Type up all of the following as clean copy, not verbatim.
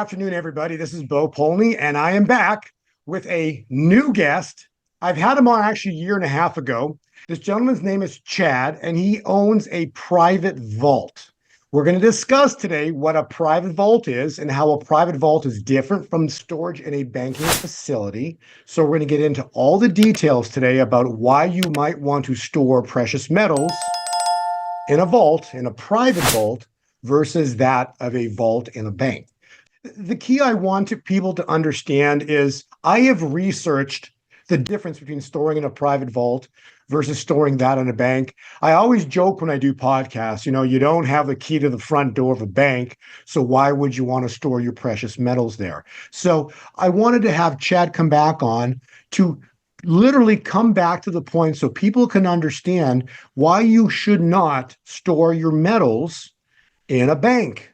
afternoon, everybody. This is Bo Polney, and I am back with a new guest. I've had him on actually a year and a half ago. This gentleman's name is Chad, and he owns a private vault. We're going to discuss today what a private vault is and how a private vault is different from storage in a banking facility. So, we're going to get into all the details today about why you might want to store precious metals in a vault, in a private vault, versus that of a vault in a bank. The key I want people to understand is I have researched the difference between storing in a private vault versus storing that in a bank. I always joke when I do podcasts, you don't have the key to the front door of a bank, so why would you want to store your precious metals there? So I wanted to have Chad come back on to literally come back to the point so people can understand why you should not store your metals in a bank.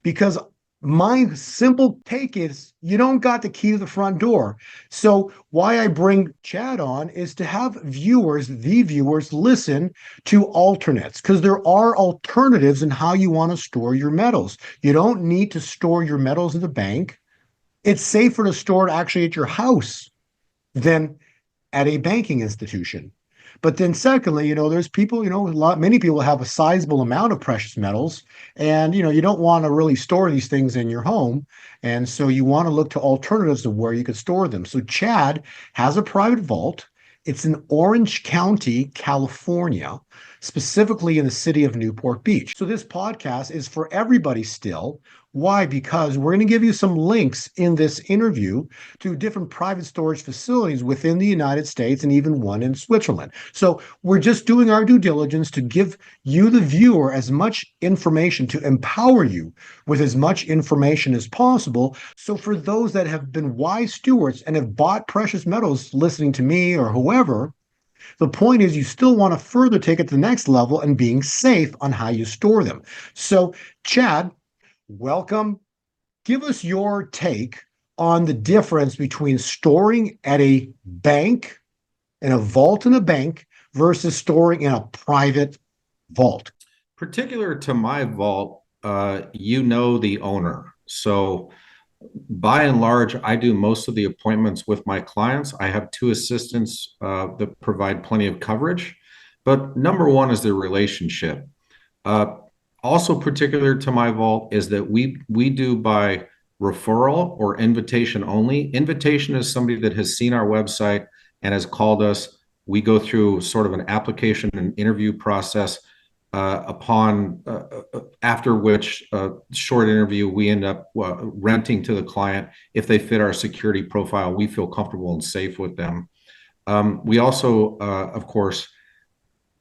Because my simple take is you don't got the key to the front door. So why I bring Chad on is to have the viewers listen to alternates, because there are alternatives in how you want to store your metals. You don't need to store your metals in the bank. It's safer to store it actually at your house than at a banking institution. But then secondly, there's people, many people have a sizable amount of precious metals, and, you don't want to really store these things in your home. And so you want to look to alternatives of where you could store them. So Chad has a private vault. It's in Orange County, California, specifically in the city of Newport Beach. So this podcast is for everybody still. Why? Because we're going to give you some links in this interview to different private storage facilities within the United States and even one in Switzerland. So we're just doing our due diligence to give you, the viewer, as much information, to empower you with as much information as possible. So for those that have been wise stewards and have bought precious metals listening to me or whoever, the point is you still want to further take it to the next level and being safe on how you store them. So Chad, welcome. Give us your take on the difference between storing at a bank, in a vault in a bank, versus storing in a private vault. Particular to my vault, the owner. So by and large, I do most of the appointments with my clients. I have two assistants that provide plenty of coverage. But number one is the relationship. Also particular to my vault is that we do by referral or invitation only. Invitation is somebody that has seen our website and has called us. We go through sort of an application and interview process, after which short interview, we end up renting to the client. If they fit our security profile, we feel comfortable and safe with them. We also, of course,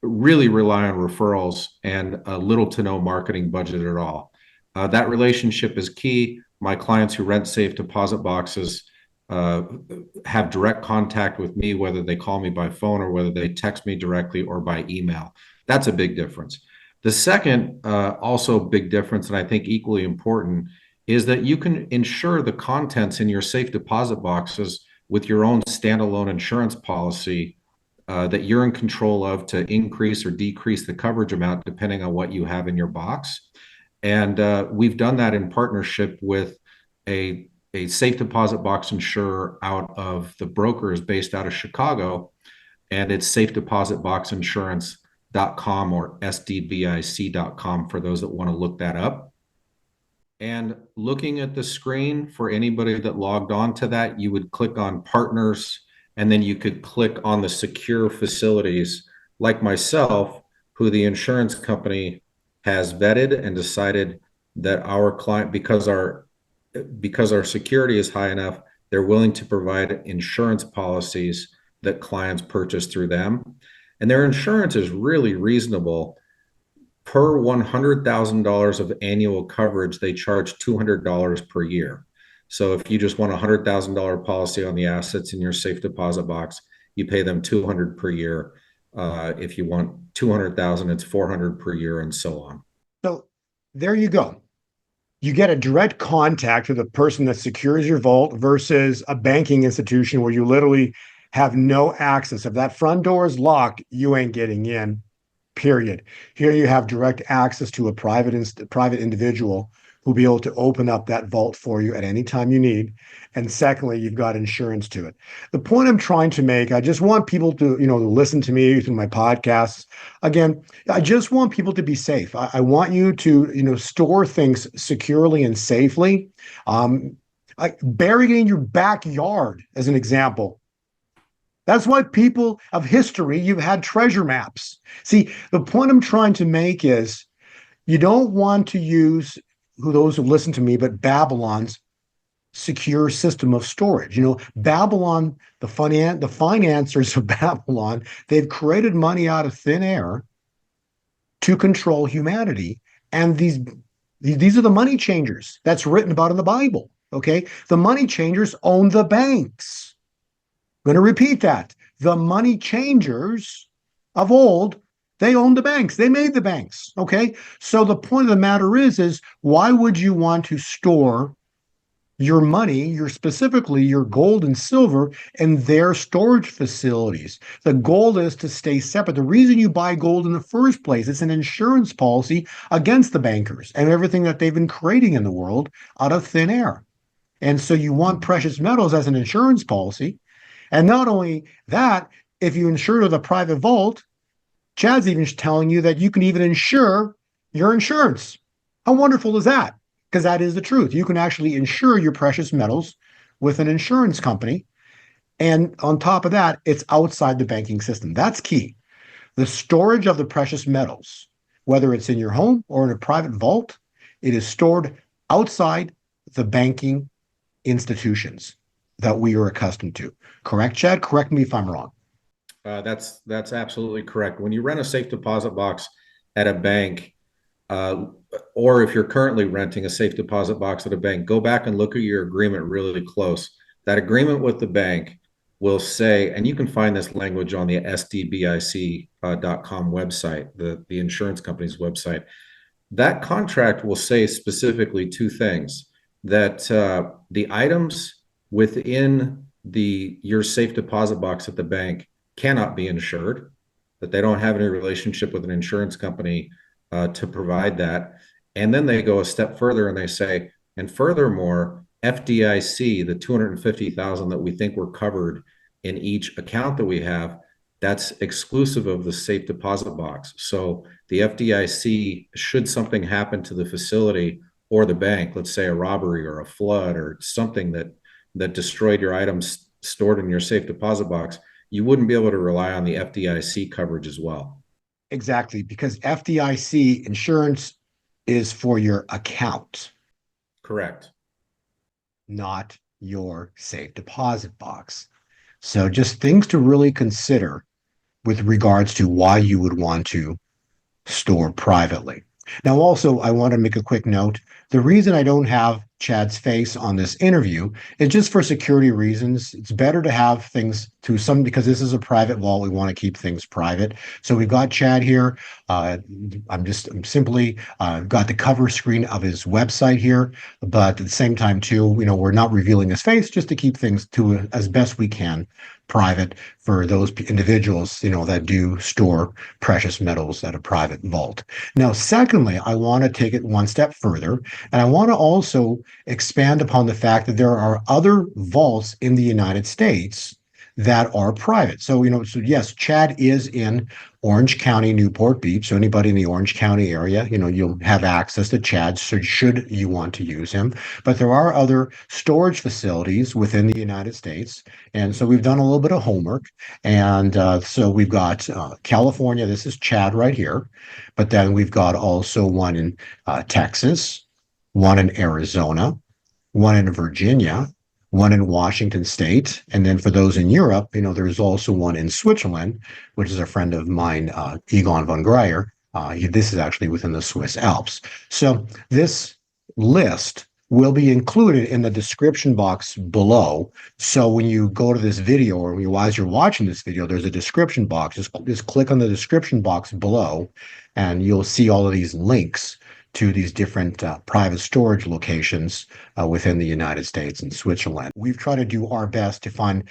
really rely on referrals and little to no marketing budget at all. That relationship is key. My clients who rent safe deposit boxes have direct contact with me, whether they call me by phone or whether they text me directly or by email. That's a big difference. The second, also big difference, and I think equally important, is that you can insure the contents in your safe deposit boxes with your own standalone insurance policy that you're in control of to increase or decrease the coverage amount depending on what you have in your box. And we've done that in partnership with a safe deposit box insurer out of the brokers based out of Chicago, and it's safedepositboxinsurance.com or sdbic.com for those that want to look that up. And looking at the screen, for anybody that logged on to that, you would click on partners, and then you could click on the secure facilities, like myself, who the insurance company has vetted and decided that our client, because our security is high enough, they're willing to provide insurance policies that clients purchase through them. And their insurance is really reasonable. Per $100,000 of annual coverage, they charge $200 per year. So if you just want a $100,000 policy on the assets in your safe deposit box, you pay them $200 per year. If you want 200,000, it's $400 per year, and so on. So there you go. You get a direct contact with the person that secures your vault versus a banking institution where you literally have no access. If that front door is locked, you ain't getting in, period. Here you have direct access to a private individual who'll be able to open up that vault for you at any time you need. And secondly, you've got insurance to it. The point I'm trying to make, I just want people to, listen to me through my podcasts. Again, I just want people to be safe. I want you to, store things securely and safely. Like burying it in your backyard, as an example. That's why people of history, you've had treasure maps. See, the point I'm trying to make is you don't want to use who those who listen to me, but Babylon's secure system of storage. Babylon, the financiers of Babylon, they've created money out of thin air to control humanity. And these are the money changers that's written about in the Bible. Okay. The money changers own the banks. I'm going to repeat that. The money changers of old, they owned the banks. They made the banks. Okay. So the point of the matter is why would you want to store your money, specifically your gold and silver, in their storage facilities? The goal is to stay separate. The reason you buy gold in the first place, it's an insurance policy against the bankers and everything that they've been creating in the world out of thin air. And so you want precious metals as an insurance policy. And not only that, if you insure with a private vault, Chad's even telling you that you can even insure your insurance. How wonderful is that? Because that is the truth. You can actually insure your precious metals with an insurance company. And on top of that, it's outside the banking system. That's key. The storage of the precious metals, whether it's in your home or in a private vault, it is stored outside the banking institutions that we are accustomed to. Correct, Chad? Correct me if I'm wrong. That's absolutely correct. When you rent a safe deposit box at a bank, or if you're currently renting a safe deposit box at a bank, go back and look at your agreement really close. That agreement with the bank will say, and you can find this language on the sdbic.com website, the insurance company's website. That contract will say specifically two things: that the items within your safe deposit box at the bank cannot be insured, that they don't have any relationship with an insurance company to provide that. And then they go a step further and they say, and furthermore, FDIC, the 250,000 that we think were covered in each account that we have, that's exclusive of the safe deposit box. So the FDIC, should something happen to the facility or the bank, let's say a robbery or a flood or something that destroyed your items stored in your safe deposit box, you wouldn't be able to rely on the FDIC coverage as well. Exactly, because FDIC insurance is for your account. Correct. Not your safe deposit box. So just things to really consider with regards to why you would want to store privately. Now, also, I want to make a quick note. The reason I don't have Chad's face on this interview is just for security reasons. It's better to have things because this is a private vault. We want to keep things private. So we've got Chad here. I'm simply got the cover screen of his website here, but at the same time too, we're not revealing his face just to keep things to as best we can private for those individuals, that do store precious metals at a private vault. Now, secondly, I want to take it one step further, and I want to also expand upon the fact that there are other vaults in the United States that are private. So, yes, Chad is in Orange County, Newport Beach. So anybody in the Orange County area, you'll have access to Chad should you want to use him. But there are other storage facilities within the United States. And so we've done a little bit of homework. And so we've got California. This is Chad right here. But then we've got also one in Texas, one in Arizona, one in Virginia, one in Washington State. And then for those in Europe, there's also one in Switzerland, which is a friend of mine, Egon von Greyer. This is actually within the Swiss Alps. So this list will be included in the description box below. So when you go to this video, or as you're watching this video, there's a description box. Just click on the description box below, and you'll see all of these links to these different private storage locations within the United States and Switzerland. We've tried to do our best to find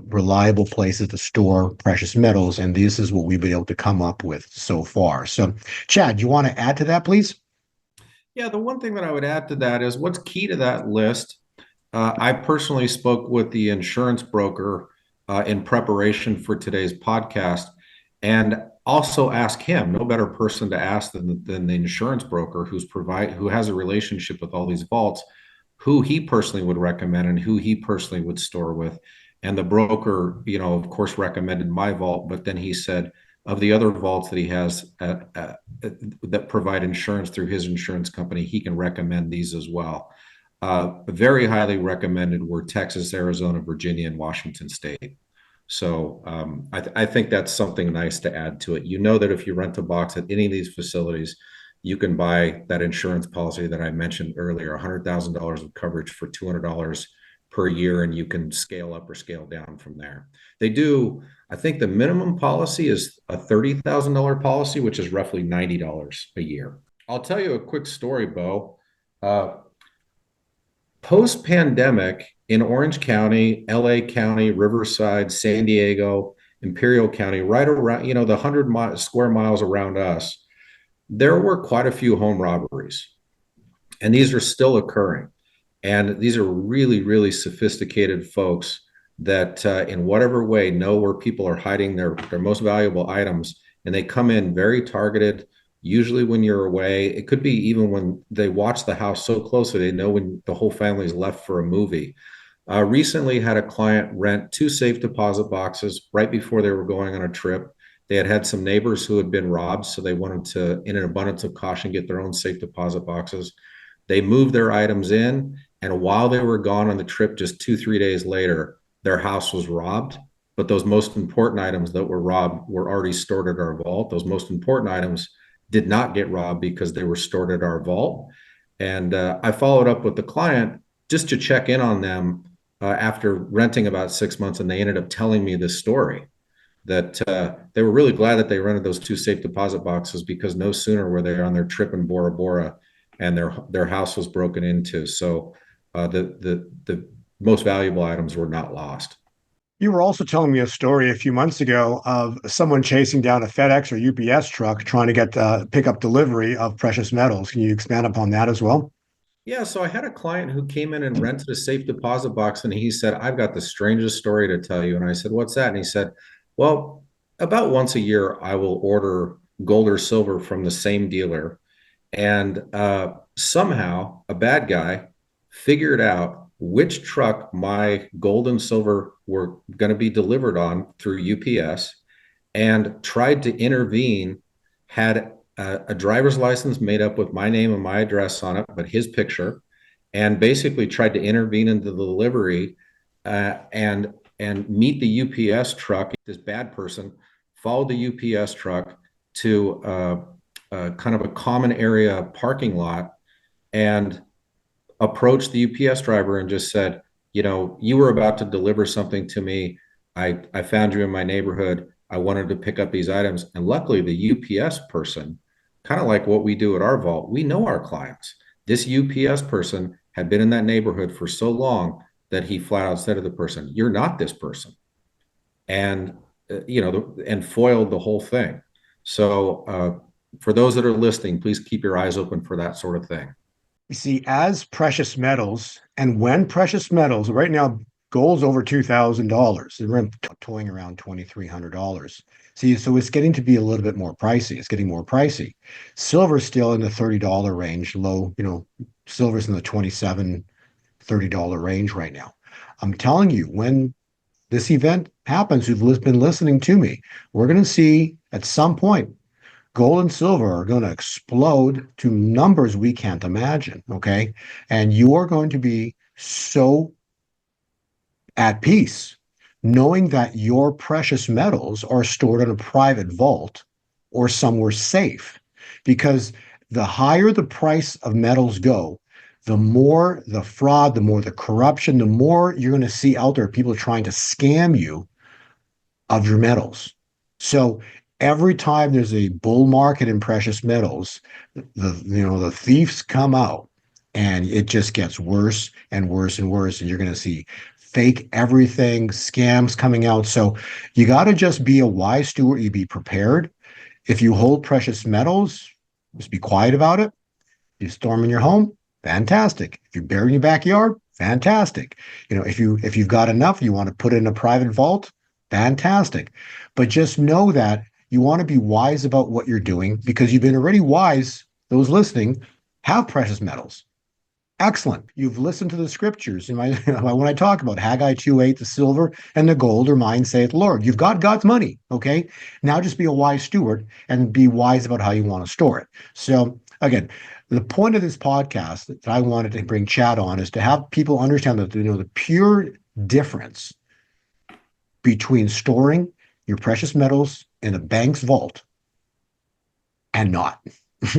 reliable places to store precious metals, and this is what we've been able to come up with so far. So, Chad, you want to add to that, please? Yeah, the one thing that I would add to that is what's key to that list. I personally spoke with the insurance broker in preparation for today's podcast, and also asked him. No better person to ask than the insurance broker who has a relationship with all these vaults, who he personally would recommend and who he personally would store with. And the broker, of course, recommended my vault, but then he said of the other vaults that he has that provide insurance through his insurance company, he can recommend these as well. Very highly recommended were Texas, Arizona, Virginia, and Washington State. So I think that's something nice to add to it. You know that if you rent a box at any of these facilities, you can buy that insurance policy that I mentioned earlier, $100,000 of coverage for $200 per year, and you can scale up or scale down from there. They do, I think the minimum policy is a $30,000 policy, which is roughly $90 a year. I'll tell you a quick story, Bo. Uh, Post pandemic in Orange County, LA County, Riverside, San Diego, Imperial County, right around, the 100 square miles around us, there were quite a few home robberies. And these are still occurring. And these are really, really sophisticated folks that, in whatever way, know where people are hiding their most valuable items. And they come in very targeted, usually when you're away. It could be even when they watch the house so closely, they know when the whole family's left for a movie. Recently had a client rent two safe deposit boxes right before they were going on a trip. They had had some neighbors who had been robbed, so they wanted to, in an abundance of caution, get their own safe deposit boxes. They moved their items in, and while they were gone on the trip, just 2, 3 days later, their house was robbed. But those most important items that were robbed were already stored at our vault. Those most important items did not get robbed because they were stored at our vault. And I followed up with the client just to check in on them after renting about 6 months, and they ended up telling me this story that they were really glad that they rented those two safe deposit boxes because no sooner were they on their trip in Bora Bora and their house was broken into. So the most valuable items were not lost. You were also telling me a story a few months ago of someone chasing down a FedEx or UPS truck trying to get pick up delivery of precious metals. Can you expand upon that as well? Yeah, so I had a client who came in and rented a safe deposit box, and he said, "I've got the strangest story to tell you." And I said, "What's that?" And he said, "Well, about once a year, I will order gold or silver from the same dealer. And somehow a bad guy figured out which truck my gold and silver were going to be delivered on through UPS and tried to intervene, had a driver's license made up with my name and my address on it, but his picture, and basically tried to intervene into the delivery and meet the UPS truck. This bad person followed the UPS truck to kind of a common area parking lot and approached the UPS driver and just said, you were about to deliver something to me. I found you in my neighborhood. I wanted to pick up these items. And luckily, the UPS person, kind of like what we do at our vault, we know our clients. This UPS person had been in that neighborhood for so long that he flat out said to the person, "You're not this person." And, and foiled the whole thing. So, for those that are listening, please keep your eyes open for that sort of thing. You see, as precious metals, and when precious metals, right now, gold's over $2,000. We're toying around $2,300. See, so it's getting to be a little bit more pricey. It's getting more pricey. Silver's still in the $30 range, low, silver's in the $27, $30 range right now. I'm telling you, when this event happens, who've been listening to me, we're going to see at some point gold and silver are going to explode to numbers we can't imagine. Okay. And you are going to be so at peace knowing that your precious metals are stored in a private vault or somewhere safe. Because the higher the price of metals go, the more the fraud, the more the corruption, the more you're going to see out there people trying to scam you of your metals. So every time there's a bull market in precious metals, the thieves come out and it just gets worse and worse and worse. And you're going to see fake everything, scams coming out. So you got to just be a wise steward. You be prepared. If you hold precious metals, just be quiet about it. You store them in your home, fantastic. If you bury in your backyard, fantastic. If you've got enough, you want to put it in a private vault, fantastic. But just know that you want to be wise about what you're doing because you've been already wise. Those listening have precious metals. Excellent. You've listened to the scriptures. When I talk about Haggai 2:8, the silver and the gold are mine, saith the Lord. You've got God's money. Okay. Now just be a wise steward and be wise about how you want to store it. So again, the point of this podcast that I wanted to bring Chad on is to have people understand that the pure difference between storing your precious metals in a bank's vault and not.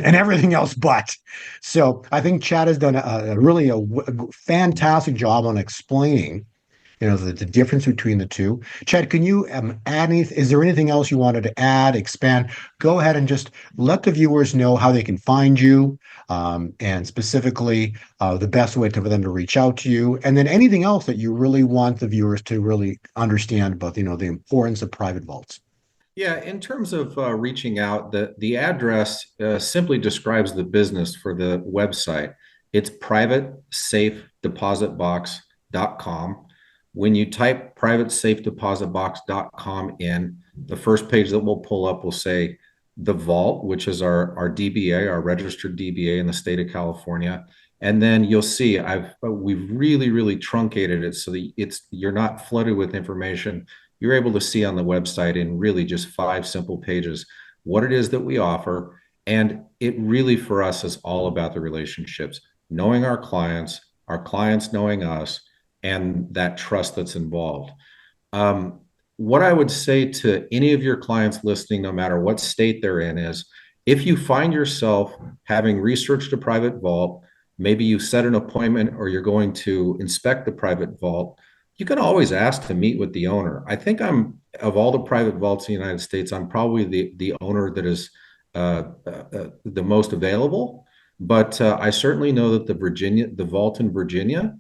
And everything else but. So I think Chad has done a fantastic job on explaining, the difference between the two. Chad, can you add anything? Is there anything else you wanted to add, expand? Go ahead and just let the viewers know how they can find you, and specifically the best way for them to reach out to you, and then anything else that you really want the viewers to really understand about, the importance of private vaults. Yeah, in terms of reaching out, the address simply describes the business for the website. It's privatesafedepositbox.com. When you type privatesafedepositbox.com in, the first page that will pull up will say the vault, which is our DBA, our registered DBA in the state of California. And then you'll see we've really truncated it so that you're not flooded with information. You're able to see on the website in really just 5 simple pages what it is that we offer. And it really, for us, is all about the relationships, knowing our clients knowing us, and that trust that's involved. What I would say to any of your clients listening, no matter what state they're in, is if you find yourself having researched a private vault, maybe you set an appointment or you're going to inspect the private vault, you can always ask to meet with the owner. I think of all the private vaults in the United States, I'm probably the owner that is the most available. But I certainly know that the vault in Virginia,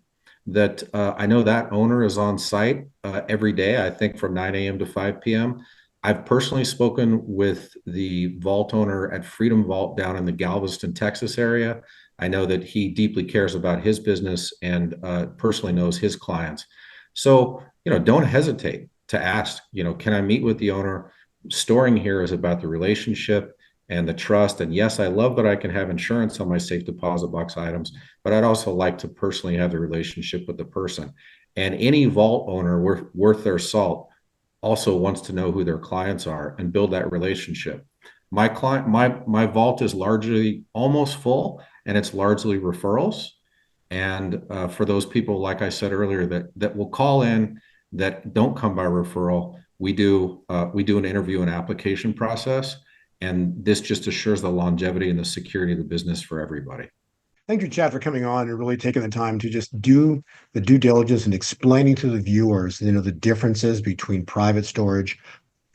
that I know that owner is on site every day, I think from 9 a.m. to 5 p.m. I've personally spoken with the vault owner at Freedom Vault down in the Galveston, Texas area. I know that he deeply cares about his business and personally knows his clients. So, don't hesitate to ask, can I meet with the owner? Storing here is about the relationship and the trust. And yes, I love that I can have insurance on my safe deposit box items, but I'd also like to personally have the relationship with the person. And any vault owner worth their salt also wants to know who their clients are and build that relationship. My vault is largely almost full, and it's largely referrals. And for those people, like I said earlier, that will call in that don't come by referral, we do an interview and application process, and this just assures the longevity and the security of the business for everybody. Thank you, Chad, for coming on and really taking the time to just do the due diligence and explaining to the viewers, the differences between private storage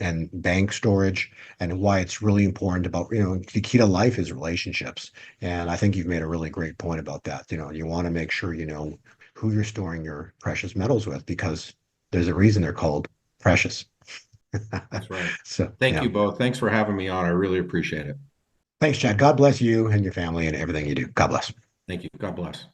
and bank storage and why it's really important about, the key to life is relationships. And I think you've made a really great point about that. You want to make sure you know who you're storing your precious metals with because there's a reason they're called precious. That's right. So Thank yeah. you both. Thanks for having me on. I really appreciate it. Thanks, Chad. God bless you and your family and everything you do. God bless. Thank you. God bless.